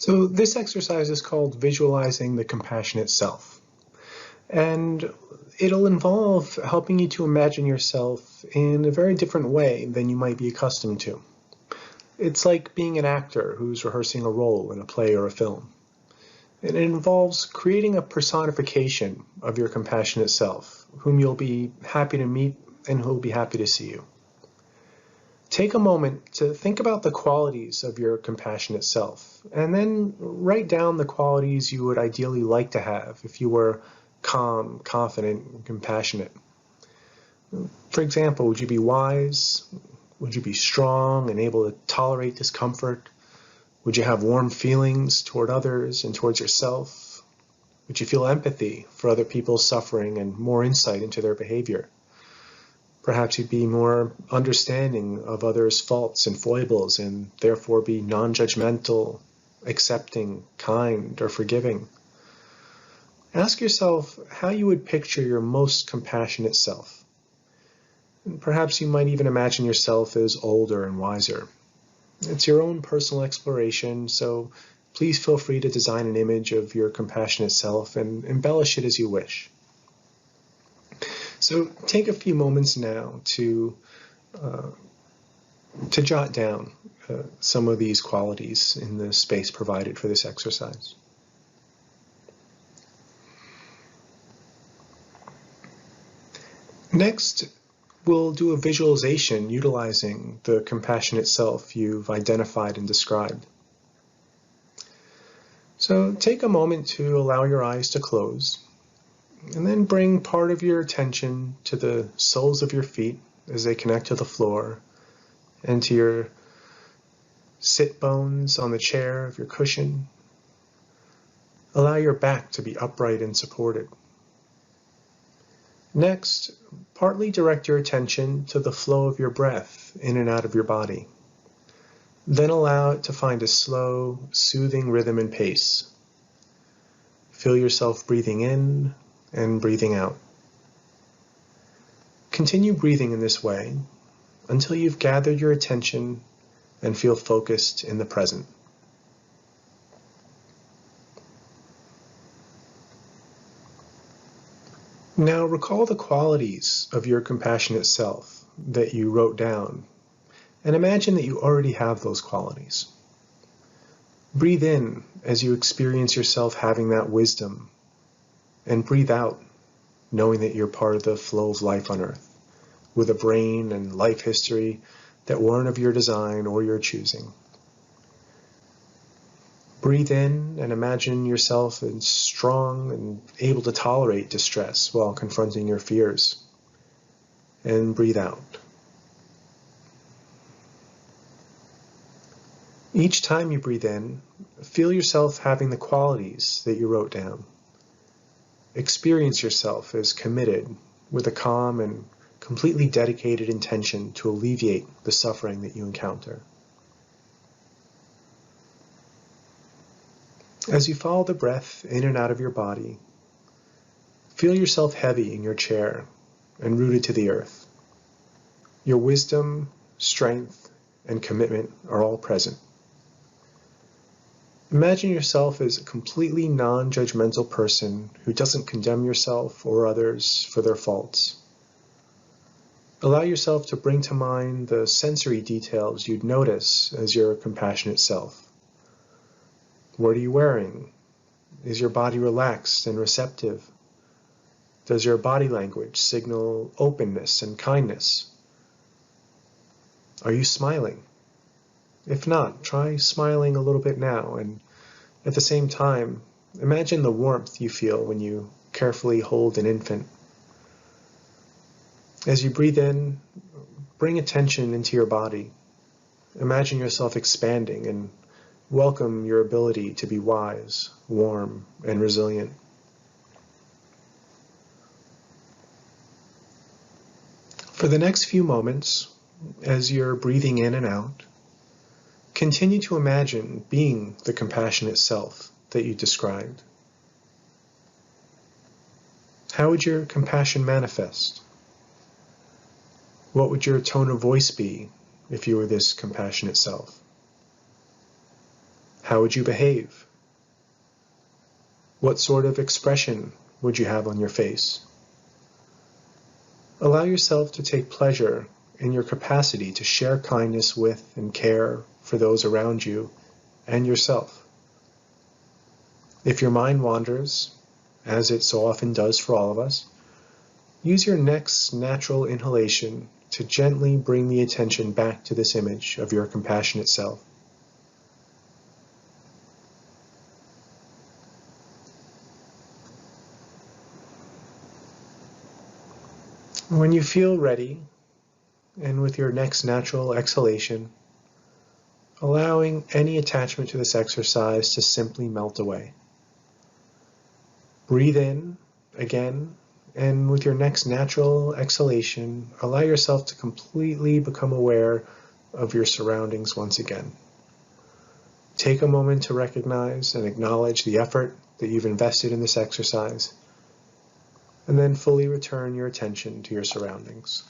So this exercise is called visualizing the compassionate self. And it'll involve helping you to imagine yourself in a very different way than you might be accustomed to. It's like being an actor who's rehearsing a role in a play or a film. And it involves creating a personification of your compassionate self, whom you'll be happy to meet and who'll be happy to see you. Take a moment to think about the qualities of your compassionate self, and then write down the qualities you would ideally like to have if you were calm, confident, and compassionate. For example, would you be wise? Would you be strong and able to tolerate discomfort? Would you have warm feelings toward others and towards yourself? Would you feel empathy for other people's suffering and more insight into their behavior? Perhaps you'd be more understanding of others' faults and foibles and therefore be non-judgmental, accepting, kind, or forgiving. Ask yourself how you would picture your most compassionate self. And perhaps you might even imagine yourself as older and wiser. It's your own personal exploration, so please feel free to design an image of your compassionate self and embellish it as you wish. So take a few moments now to jot down some of these qualities in the space provided for this exercise. Next, we'll do a visualization utilizing the compassionate self you've identified and described. So take a moment to allow your eyes to close. And then bring part of your attention to the soles of your feet as they connect to the floor and to your sit bones on the chair of your cushion. Allow your back to be upright and supported. Next, partly direct your attention to the flow of your breath in and out of your body. Then allow it to find a slow, soothing rhythm and pace. Feel yourself breathing in and breathing out. Continue breathing in this way until you've gathered your attention and feel focused in the present. Now recall the qualities of your compassionate self that you wrote down, and imagine that you already have those qualities. Breathe in as you experience yourself having that wisdom, and breathe out, knowing that you're part of the flow of life on Earth, with a brain and life history that weren't of your design or your choosing. Breathe in and imagine yourself as strong and able to tolerate distress while confronting your fears. And breathe out. Each time you breathe in, feel yourself having the qualities that you wrote down. Experience yourself as committed with a calm and completely dedicated intention to alleviate the suffering that you encounter. As you follow the breath in and out of your body, feel yourself heavy in your chair and rooted to the earth. Your wisdom, strength, and commitment are all present. Imagine yourself as a completely non-judgmental person who doesn't condemn yourself or others for their faults. Allow yourself to bring to mind the sensory details you'd notice as your compassionate self. What are you wearing? Is your body relaxed and receptive? Does your body language signal openness and kindness? Are you smiling? If not, try smiling a little bit now, and at the same time, imagine the warmth you feel when you carefully hold an infant. As you breathe in, bring attention into your body. Imagine yourself expanding and welcome your ability to be wise, warm, and resilient. For the next few moments, as you're breathing in and out, continue to imagine being the compassionate self that you described. How would your compassion manifest? What would your tone of voice be if you were this compassionate self? How would you behave? What sort of expression would you have on your face? Allow yourself to take pleasure in your capacity to share kindness with and care for those around you and yourself. If your mind wanders, as it so often does for all of us, use your next natural inhalation to gently bring the attention back to this image of your compassionate self. When you feel ready, and with your next natural exhalation, allowing any attachment to this exercise to simply melt away. Breathe in again, and with your next natural exhalation, allow yourself to completely become aware of your surroundings once again. Take a moment to recognize and acknowledge the effort that you've invested in this exercise, and then fully return your attention to your surroundings.